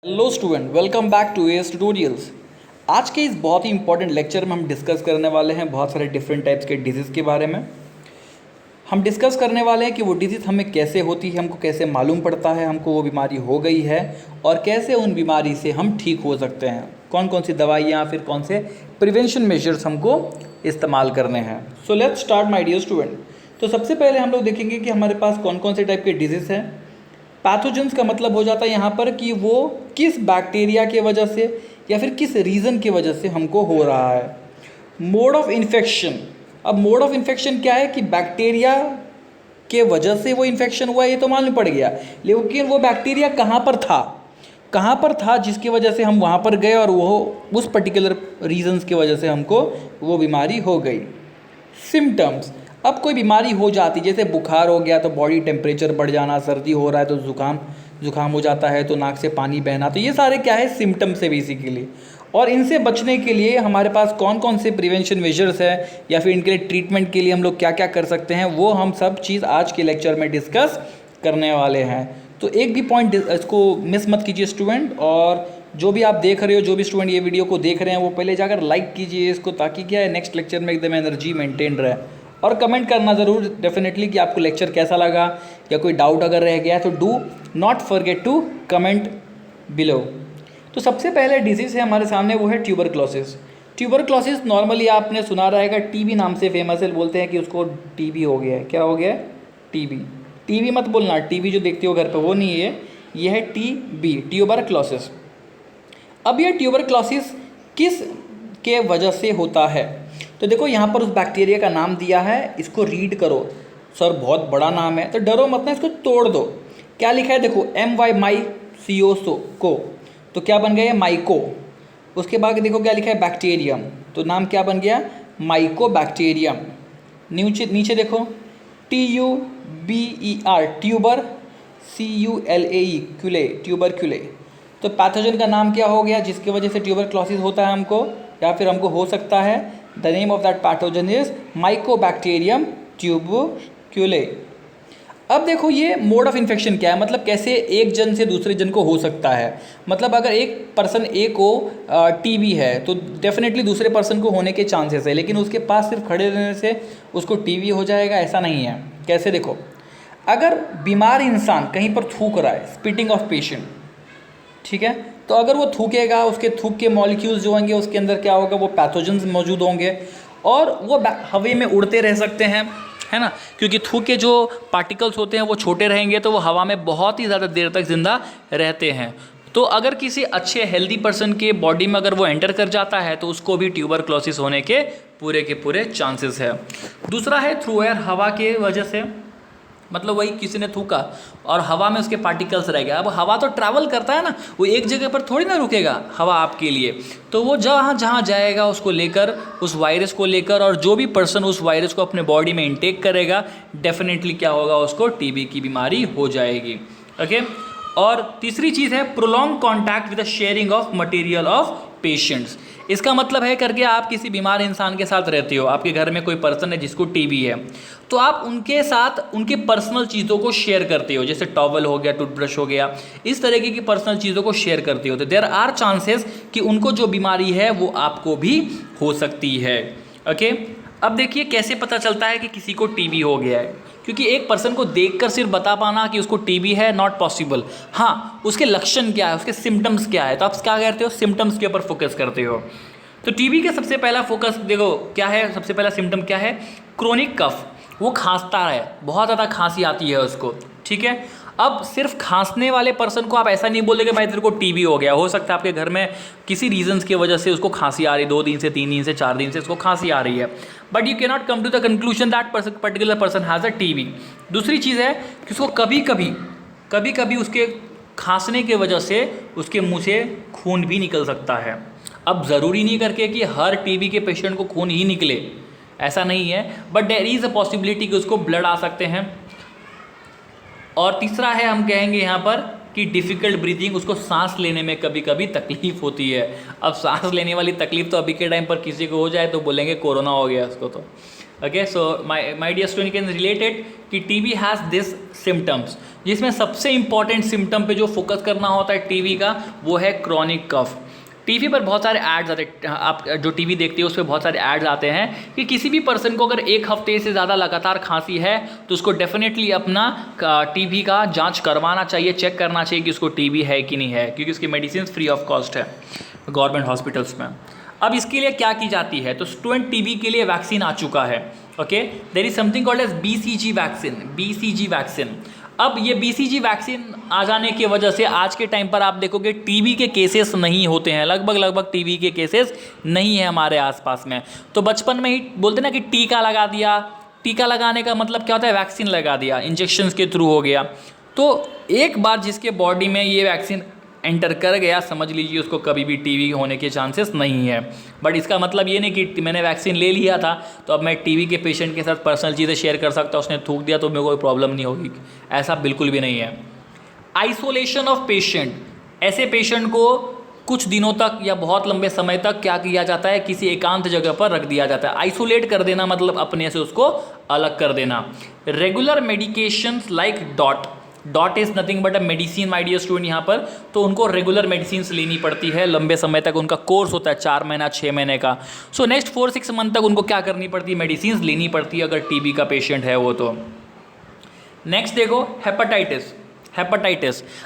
Hello student, welcome back to S tutorials. आज के इस बहुत ही इंपॉर्टेंट लेक्चर में हम डिस्कस करने वाले हैं बहुत सारे डिफरेंट टाइप्स के डिजीज़ के बारे में। हम डिस्कस करने वाले हैं कि वो डिजीज़ हमें कैसे होती है, हमको कैसे मालूम पड़ता है हमको वो बीमारी हो गई है और कैसे उन बीमारी से हम ठीक हो सकते हैं, कौन कौन सी दवाइयाँ फिर कौन से प्रिवेंशन मेजर्स हमको इस्तेमाल करने हैं। So let's start my dear student. तो सबसे पहले हम लोग देखेंगे कि हमारे पास कौन कौन से टाइप के डिजीज़ हैं। पैथोजेंस का मतलब हो जाता है यहाँ पर कि वो किस बैक्टीरिया के वजह से या फिर किस रीज़न की वजह से हमको हो रहा है। मोड ऑफ इन्फेक्शन, अब मोड ऑफ इन्फेक्शन क्या है कि बैक्टीरिया के वजह से वो इन्फेक्शन हुआ, ये तो मालूम पड़ गया, लेकिन वो बैक्टीरिया कहाँ पर था जिसकी वजह से हम वहाँ पर गए और वो उस पर्टिकुलर रीजंस की वजह से हमको वो बीमारी हो गई। सिम्टम्स, अब कोई बीमारी हो जाती जैसे बुखार हो गया तो बॉडी टेम्परेचर बढ़ जाना, सर्दी हो रहा है तो जुकाम हो जाता है तो नाक से पानी बहना, तो ये सारे क्या है सिम्टम्स है बेसिकली। और इनसे बचने के लिए हमारे पास कौन कौन से प्रिवेंशन मेजर्स है या फिर इनके लिए ट्रीटमेंट के लिए हम लोग क्या क्या कर सकते हैं, वो हम सब चीज़ आज के लेक्चर में डिस्कस करने वाले हैं। तो एक भी पॉइंट इसको मिस मत कीजिए स्टूडेंट, और जो भी आप देख रहे हो, जो भी स्टूडेंट ये वीडियो को देख रहे हैं वो पहले जाकर लाइक कीजिए इसको, ताकि क्या है नेक्स्ट लेक्चर में एकदम एनर्जी मेंटेन रहे। और कमेंट करना ज़रूर डेफिनेटली कि आपको लेक्चर कैसा लगा या कोई डाउट अगर रह गया है तो do not forget to comment below. तो सबसे पहले डिजीज़ है हमारे सामने, वो है ट्यूबरक्लोसिस। ट्यूबरक्लोसिस नॉर्मली आपने सुना रहेगा, टीबी नाम से फेमस है, बोलते हैं कि उसको टीबी हो गया है। क्या हो गया है? टीबी। टीबी मत बोलना, टीबी जो देखते हो घर पे वो नहीं है, ये है टीबी, ट्यूबरक्लोसिस। अब ये ट्यूबरक्लोसिस किस के वजह से होता है, तो देखो यहाँ पर उस बैक्टीरिया का नाम दिया है, इसको रीड करो। सर बहुत बड़ा नाम है, तो डरो मत ना, इसको तोड़ दो। क्या लिखा है देखो, MY को, तो क्या बन गया माइको। उसके बाद देखो क्या लिखा है बैक्टीरियम, तो नाम क्या बन गया माइकोबैक्टीरियम। नीचे देखो TUBER ट्यूबर, CULAE क्यूले, ट्यूबरक्यूले। तो पैथोजन का नाम क्या हो गया जिसकी वजह से ट्यूबरक्लोसिस होता है हमको या फिर हमको हो सकता है। The name of that pathogen is mycobacterium tuberculosis. अब देखो ये मोड ऑफ इन्फेक्शन क्या है, मतलब कैसे एक जन से दूसरे जन को हो सकता है। मतलब अगर एक पर्सन ए को टीबी है तो डेफिनेटली दूसरे पर्सन को होने के चांसेस है, लेकिन उसके पास सिर्फ खड़े रहने से उसको टीबी हो जाएगा ऐसा नहीं है। कैसे देखो, अगर बीमार इंसान कहीं पर थूक रहा है, स्पिटिंग ऑफ पेशेंट, ठीक है, तो अगर वो थूकेगा उसके थूक के मॉलिक्यूल्स जो होंगे उसके अंदर क्या होगा, वो पैथोजेंस मौजूद होंगे और वो हवा में उड़ते रह सकते हैं, है ना, क्योंकि थूक के जो पार्टिकल्स होते हैं वो छोटे रहेंगे तो वो हवा में बहुत ही ज़्यादा देर तक जिंदा रहते हैं। तो अगर किसी अच्छे हेल्दी पर्सन के बॉडी में अगर वो एंटर कर जाता है तो उसको भी ट्यूबरक्लोसिस होने के पूरे चांसेस है। दूसरा है थ्रू एयर, हवा के वजह से, मतलब वही किसी ने थूका और हवा में उसके पार्टिकल्स रह गया। अब हवा तो ट्रैवल करता है ना, वो एक जगह पर थोड़ी ना रुकेगा हवा आपके लिए, तो वो जहाँ जाएगा उसको लेकर, उस वायरस को लेकर, और जो भी पर्सन उस वायरस को अपने बॉडी में इंटेक करेगा डेफिनेटली क्या होगा, उसको टीबी की बीमारी हो जाएगी। ओके। और तीसरी चीज़ है prolong contact with the sharing of material of patients. इसका मतलब है करके आप किसी बीमार इंसान के साथ रहते हो, आपके घर में कोई पर्सन है जिसको टीबी है, तो आप उनके साथ उनके पर्सनल चीज़ों को शेयर करते हो, जैसे टॉवल हो गया, टूथब्रश हो गया, इस तरीके की पर्सनल चीज़ों को शेयर करते हो, तो देयर आर चांसेस कि उनको जो बीमारी है वो आपको भी हो सकती है। ओके। अब देखिए कैसे पता चलता है कि किसी को टीबी हो गया है, क्योंकि एक पर्सन को देखकर सिर्फ बता पाना कि उसको टीबी है नॉट पॉसिबल। हाँ, उसके लक्षण क्या है, उसके सिम्टम्स क्या है, तो आप क्या करते हो, सिम्टम्स के ऊपर फोकस करते हो। तो टीबी का सबसे पहला फोकस देखो क्या है, सबसे पहला सिम्टम क्या है, क्रोनिक कफ, वो खांसता है, बहुत ज़्यादा खांसी आती है उसको, ठीक है। अब सिर्फ खांसने वाले पर्सन को आप ऐसा नहीं बोल देंगे भाई तेरे को टीबी हो गया, हो सकता है आपके घर में किसी रीजंस की वजह से उसको खांसी आ रही, 2 दिन से 3 दिन से 4 दिन से उसको खांसी आ रही है, but you can not come to the conclusion that particular person has a TB. दूसरी चीज़ है कि उसको कभी कभी उसके खांसने के वजह से उसके मुँह से खून भी निकल सकता है। अब ज़रूरी नहीं करके कि हर टीबी के पेशेंट को खून ही निकले, ऐसा नहीं है, but there is a possibility कि उसको ब्लड आ सकते हैं। और तीसरा है, हम कहेंगे यहाँ पर कि डिफ़िकल्ट ब्रीथिंग, उसको सांस लेने में कभी कभी तकलीफ होती है। अब सांस लेने वाली तकलीफ तो अभी के टाइम पर किसी को हो जाए तो बोलेंगे कोरोना हो गया उसको, तो okay, so my dear student can related कि टीबी हैज़ दिस सिम्टम्स, जिसमें सबसे इंपॉर्टेंट सिम्टम पे जो फोकस करना होता है टीबी का वो है क्रॉनिक कफ। टीवी पर बहुत सारे एड्स आते हैं, आप जो टीवी देखते हो उस पर बहुत सारे एड्स आते हैं कि किसी भी पर्सन को अगर एक हफ्ते से ज़्यादा लगातार खांसी है तो उसको डेफिनेटली अपना टीबी का जांच करवाना चाहिए, चेक करना चाहिए कि उसको टीबी है कि नहीं है, क्योंकि उसकी मेडिसिन फ्री ऑफ कॉस्ट है गवर्नमेंट हॉस्पिटल्स में। अब इसके लिए क्या की जाती है, तो स्टूडेंट टीबी के लिए वैक्सीन आ चुका है। Okay, there is something called as BCG vaccine, BCG vaccine. अब ये BCG वैक्सीन आ जाने की वजह से आज के टाइम पर आप देखोगे टीबी के केसेस नहीं होते हैं, लगभग टीबी के केसेस नहीं है हमारे आसपास में। तो बचपन में ही बोलते ना कि टीका लगा दिया, टीका लगाने का मतलब क्या होता है, वैक्सीन लगा दिया, इंजेक्शंस के थ्रू हो गया। तो एक बार जिसके बॉडी में ये वैक्सीन एंटर कर गया, समझ लीजिए उसको कभी भी टीबी होने के चांसेस नहीं है। बट इसका मतलब ये नहीं कि मैंने वैक्सीन ले लिया था तो अब मैं टीबी के पेशेंट के साथ पर्सनल चीज़ें शेयर कर सकता, उसने थूक दिया तो मेरे को कोई प्रॉब्लम नहीं होगी, ऐसा बिल्कुल भी नहीं है। आइसोलेशन ऑफ पेशेंट, ऐसे पेशेंट को कुछ दिनों तक या बहुत लंबे समय तक क्या किया जाता है, किसी एकांत जगह पर रख दिया जाता है। आइसोलेट कर देना मतलब अपने से उसको अलग कर देना। Regular medications like that is nothing but a medicine my dear student यहाँ पर, तो उनको रेगुलर मेडिसिन लेनी पड़ती है लंबे समय तक, उनका कोर्स होता है 4 महीना 6 महीने का। सो नेक्स्ट 4-6 मंथ तक उनको क्या करनी पड़ती है, मेडिसिन लेनी पड़ती है अगर टीबी का पेशेंट है वो। तो नेक्स्ट देखो हेपेटाइटिस।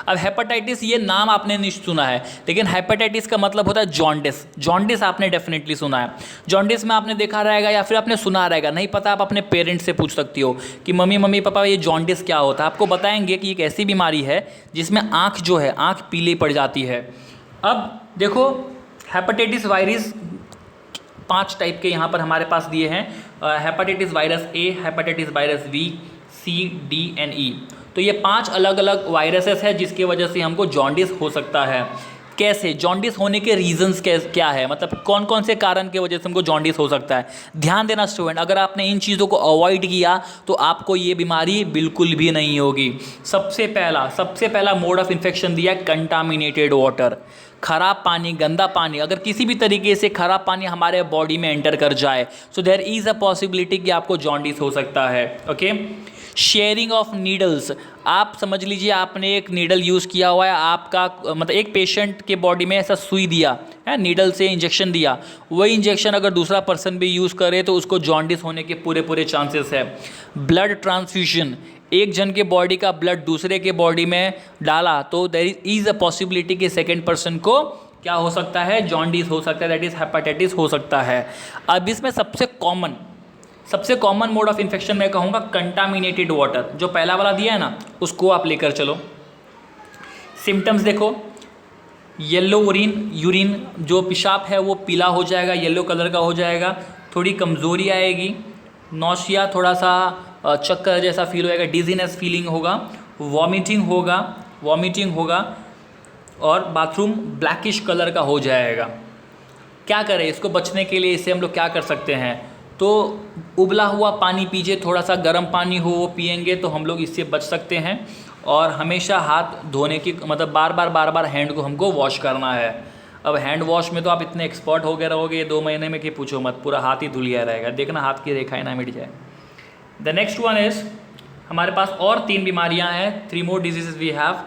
अब हेपेटाइटिस ये नाम आपने नहीं सुना है, लेकिन हेपेटाइटिस का मतलब होता है जॉन्डिस। जॉन्डिस आपने डेफिनेटली सुना है, जॉन्डिस में आपने देखा रहेगा या फिर आपने सुना रहेगा, नहीं पता आप अपने पेरेंट्स से पूछ सकती हो कि मम्मी पापा ये जॉन्डिस क्या होता है। आपको बताएंगे कि एक ऐसी बीमारी है जिसमें आँख जो है, आँख पीली पड़ जाती है। अब देखो हेपेटाइटिस वायरस 5 टाइप के यहाँ पर हमारे पास दिए हैं, hepatitis virus A, hepatitis virus B, C, D and E। तो ये 5 अलग अलग वायरसेस है जिसकी वजह से हमको जॉन्डिस हो सकता है। कैसे जॉन्डिस होने के रीजंस क्या है, मतलब कौन कौन से कारण की वजह से हमको जॉन्डिस हो सकता है। ध्यान देना स्टूडेंट, अगर आपने इन चीज़ों को अवॉइड किया तो आपको ये बीमारी बिल्कुल भी नहीं होगी। सबसे पहला मोड ऑफ इन्फेक्शन दिया कंटामिनेटेड वाटर, खराब पानी, गंदा पानी। अगर किसी भी तरीके से खराब पानी हमारे बॉडी में एंटर कर जाए so there is a possibility कि आपको जॉन्डिस हो सकता है। ओके, शेयरिंग ऑफ नीडल्स, आप समझ लीजिए आपने एक नीडल यूज़ किया हुआ है, आपका मतलब एक पेशेंट के बॉडी में ऐसा सुई दिया है, नीडल से इंजेक्शन दिया, वही इंजेक्शन अगर दूसरा पर्सन भी यूज़ करे तो उसको जॉन्डिस होने के पूरे चांसेस है। ब्लड ट्रांसफ्यूजन, एक जन के बॉडी का ब्लड दूसरे के बॉडी में डाला तो देयर इज़ अ पॉसिबिलिटी कि सेकेंड पर्सन को क्या हो सकता है, जॉन्डिस हो सकता है, दैट इज़ हेपेटाइटिस हो सकता है। अब इसमें सबसे कॉमन मोड ऑफ इन्फेक्शन मैं कहूँगा कंटामिनेटेड वाटर, जो पहला वाला दिया है ना उसको आप लेकर चलो। सिम्टम्स देखो, येलो यूरिन, जो पेशाब है वो पीला हो जाएगा, येलो कलर का हो जाएगा, थोड़ी कमज़ोरी आएगी, नौशिया, थोड़ा सा चक्कर जैसा फील होएगा, डिजीनेस फीलिंग होगा, वॉमिटिंग होगा और बाथरूम ब्लैकिश कलर का हो जाएगा। क्या करें इसको बचने के लिए, इससे हम लोग क्या कर सकते हैं, तो उबला हुआ पानी पीजिए, थोड़ा सा गर्म पानी हो वो पिएंगे तो हम लोग इससे बच सकते हैं। और हमेशा हाथ धोने की मतलब बार बार हैंड को हमको वॉश करना है। अब हैंड वॉश में तो आप इतने एक्सपर्ट हो गए रहोगे 2 महीने में कि पूछो मत, पूरा हाथ ही धुलिया रहेगा, देखना हाथ की रेखाएं ना मिट जाए। द नेक्स्ट वन इज़, हमारे पास और 3 बीमारियां हैं, 3 more diseases we have.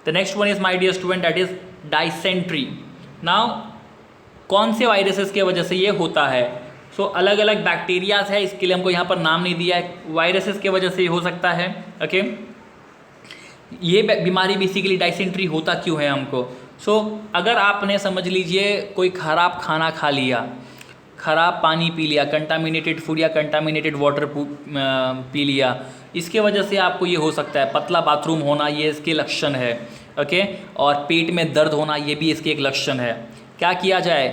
The next one is my dear student that is dysentery. Now कौन से वायरसेस की वजह से ये होता है, सो अलग अलग बैक्टीरियाज है, इसके लिए हमको यहाँ पर नाम नहीं दिया है, वायरसेस की वजह से हो सकता है। ओके, ये बीमारी बेसिकली डाइसेंट्री होता क्यों है हमको, सो अगर आपने समझ लीजिए कोई ख़राब खाना खा लिया, ख़राब पानी पी लिया, कंटामिनेटेड फूड या कंटामिनेटेड वाटर पी लिया, इसके वजह से आपको ये हो सकता है। पतला बाथरूम होना ये इसके लक्षण है। ओके, और पेट में दर्द होना ये भी इसके एक लक्षण है। क्या किया जाए,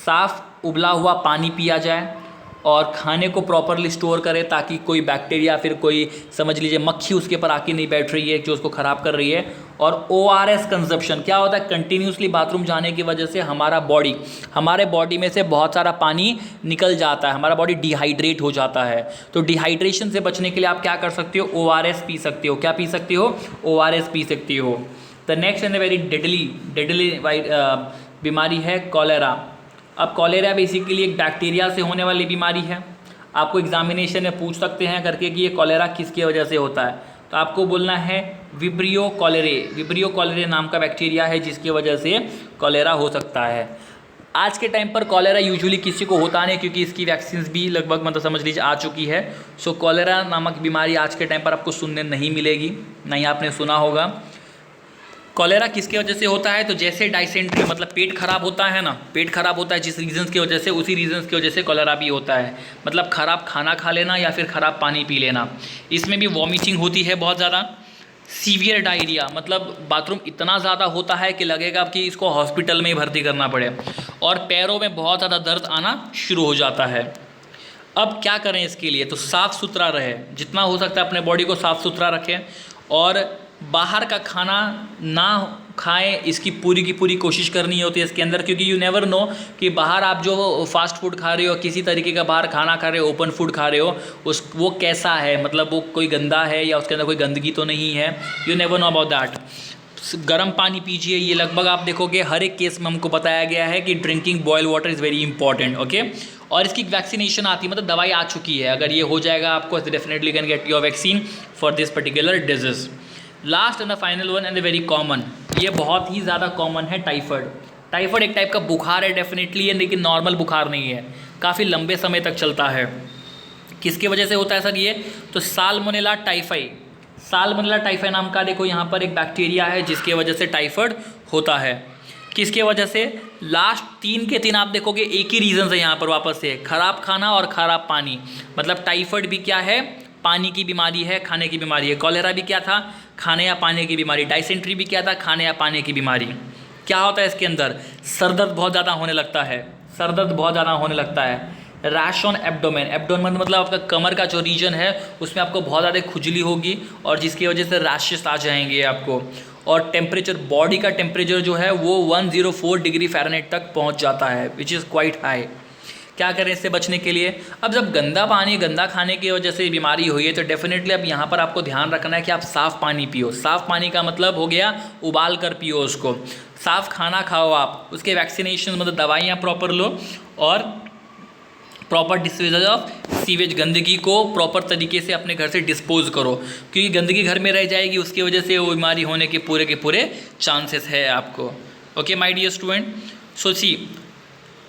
साफ़ उबला हुआ पानी पिया जाए और खाने को प्रॉपरली स्टोर करें ताकि कोई बैक्टीरिया फिर कोई समझ लीजिए मक्खी उसके पर आके नहीं बैठ रही है जो उसको ख़राब कर रही है। और ORS कंजप्शन, क्या होता है, कंटिन्यूसली बाथरूम जाने की वजह से हमारे बॉडी में से बहुत सारा पानी निकल जाता है, हमारा बॉडी डिहाइड्रेट हो जाता है। तो डिहाइड्रेशन से बचने के लिए आप क्या कर सकते हो, ORS पी सकते हो। क्या पी सकते हो, ORS पी सकती हो। The next and very deadly बीमारी है कॉलेरा। अब कॉलेरा बेसिकली एक बैक्टीरिया से होने वाली बीमारी है। आपको एग्जामिनेशन में पूछ सकते हैं करके कि ये कॉलेरा किसकी वजह से होता है, तो आपको बोलना है विब्रियो कॉलेरे। विब्रियो कॉलेरे नाम का बैक्टीरिया है जिसकी वजह से कॉलेरा हो सकता है। आज के टाइम पर कॉलेरा यूजुअली किसी को होता नहीं, क्योंकि इसकी वैक्सीन भी लगभग मतलब समझ लीजिए आ चुकी है। सो कॉलेरा नामक बीमारी आज के टाइम पर आपको सुनने नहीं मिलेगी, नहीं आपने सुना होगा। कॉलेरा किसकी वजह से होता है, तो जैसे डाइसेंट्री मतलब पेट खराब होता है ना, पेट खराब होता है जिस रीजन्स की वजह से, उसी रीजन्स की वजह से कॉलेरा भी होता है। मतलब खराब खाना खा लेना या फिर खराब पानी पी लेना। इसमें भी वॉमिटिंग होती है बहुत ज़्यादा। सीवियर डायरिया मतलब बाथरूम इतना ज़्यादा होता है कि लगेगा कि इसको हॉस्पिटल में ही भर्ती करना पड़े। और पैरों में बहुत ज़्यादा दर्द आना शुरू हो जाता है। अब क्या करें इसके लिए, तो साफ़ सुथरा रहे, जितना हो सकता है अपने बॉडी को साफ़ सुथरा रखें और बाहर का खाना ना खाएं, इसकी पूरी की पूरी कोशिश करनी होती है इसके अंदर, क्योंकि यू नेवर नो कि बाहर आप जो फास्ट फूड खा रहे हो, किसी तरीके का बाहर खाना खा रहे हो, ओपन फूड खा रहे हो, वो कैसा है, मतलब वो कोई गंदा है या उसके अंदर कोई गंदगी तो नहीं है। You never know about that. गर्म पानी पीजिए, ये लगभग आप देखोगे हर एक केस में हमको बताया गया है कि drinking boil water is very important. Okay, और इसकी वैक्सीनेशन आती है, मतलब दवाई आ चुकी है। अगर ये हो जाएगा आपको, definitely can get your vaccine for this particular disease. Last and the final one and the very common, ये बहुत ही ज़्यादा कॉमन है, टाइफाइड। टाइफाइड एक टाइप का बुखार है डेफिनेटली है, लेकिन नॉर्मल बुखार नहीं है, काफ़ी लंबे समय तक चलता है। किसकी वजह से होता है सर ये, तो साल्मोनेला टाइफाई। साल्मोनेला टाइफाई नाम का देखो यहाँ पर एक बैक्टीरिया है जिसकी वजह से टाइफाइड होता है। किसके वजह से, लास्ट 3 के 3 आप देखोगे एक ही रीज़न है यहाँ पर वापस से, खराब खाना और ख़राब पानी। मतलब टाइफाइड भी क्या है, पानी की बीमारी है, खाने की बीमारी है। कॉलेरा भी क्या था, खाने या पानी की बीमारी। डाइसेंट्री भी क्या था, खाने या पानी की बीमारी। क्या होता है इसके अंदर, सरदर्द बहुत ज़्यादा होने लगता है, सरदर्द बहुत ज़्यादा होने लगता है। रैश ऑन एब्डोमेन, एब्डोमेन मतलब आपका कमर का जो रीजन है उसमें आपको बहुत ज़्यादा खुजली होगी और जिसकी वजह से रैशेस आ जाएंगे आपको। और टेम्परेचर, बॉडी का टेम्परेचर जो है वो 104 डिग्री फ़ारेनहाइट तक पहुंच जाता है, विच इज़ क्वाइट हाई। क्या करें इससे बचने के लिए, अब जब गंदा पानी, गंदा खाने की वजह से बीमारी हुई है तो डेफिनेटली अब यहाँ पर आपको ध्यान रखना है कि आप साफ़ पानी पियो। साफ़ पानी का मतलब हो गया उबाल कर पियो उसको। साफ़ खाना खाओ आप, उसके वैक्सीनेशन मतलब दवाइयाँ प्रॉपर लो और प्रॉपर डिस्पोजल ऑफ सीवेज, गंदगी को प्रॉपर तरीके से अपने घर से डिस्पोज करो, क्योंकि गंदगी घर में रह जाएगी, उसकी वजह से वो बीमारी होने के पूरे चांसेस है आपको। ओके माय डियर स्टूडेंट, सो सी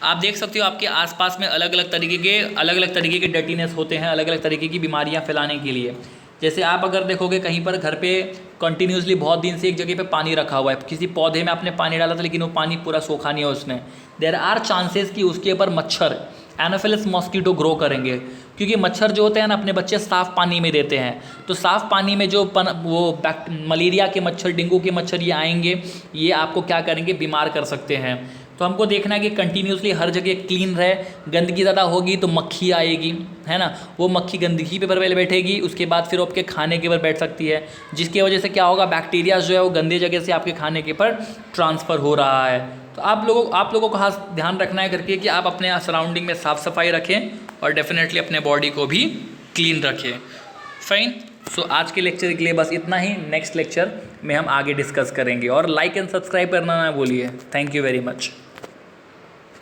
आप देख सकते हो आपके आसपास में अलग अलग तरीके के डर्टीनेस होते हैं, अलग अलग तरीके की बीमारियां फैलाने के लिए। जैसे आप अगर देखोगे कहीं पर घर पे कंटिन्यूसली बहुत दिन से एक जगह पे पानी रखा हुआ है, किसी पौधे में आपने पानी डाला था लेकिन वो पानी पूरा सूखा नहीं है उसने, देयर आर चांसेस कि उसके ऊपर मच्छर, एनोफिलस मॉस्किटो ग्रो करेंगे, क्योंकि मच्छर जो होते हैं ना अपने बच्चे साफ़ पानी में देते हैं। तो साफ़ पानी में जो मलेरिया के मच्छर, डेंगू के मच्छर ये आएंगे, ये आपको क्या करेंगे, बीमार कर सकते हैं। तो हमको देखना है कि कंटिन्यूसली हर जगह क्लीन रहे। गंदगी ज़्यादा होगी तो मक्खी आएगी, है ना, वो मक्खी गंदगी पे पहले बैठेगी, उसके बाद फिर आपके खाने के ऊपर बैठ सकती है, जिसकी वजह से क्या होगा, बैक्टीरिया जो है वो गंदे जगह से आपके खाने के ऊपर ट्रांसफ़र हो रहा है। तो आप लोगों को खास ध्यान रखना है करके कि आप अपने सराउंडिंग में साफ़ सफाई रखें और डेफिनेटली अपने बॉडी को भी क्लीन रखें। फाइन, सो आज के लेक्चर के लिए बस इतना ही। नेक्स्ट लेक्चर में हम आगे डिस्कस करेंगे और लाइक एंड सब्सक्राइब करना ना भूलिए। Thank you very much.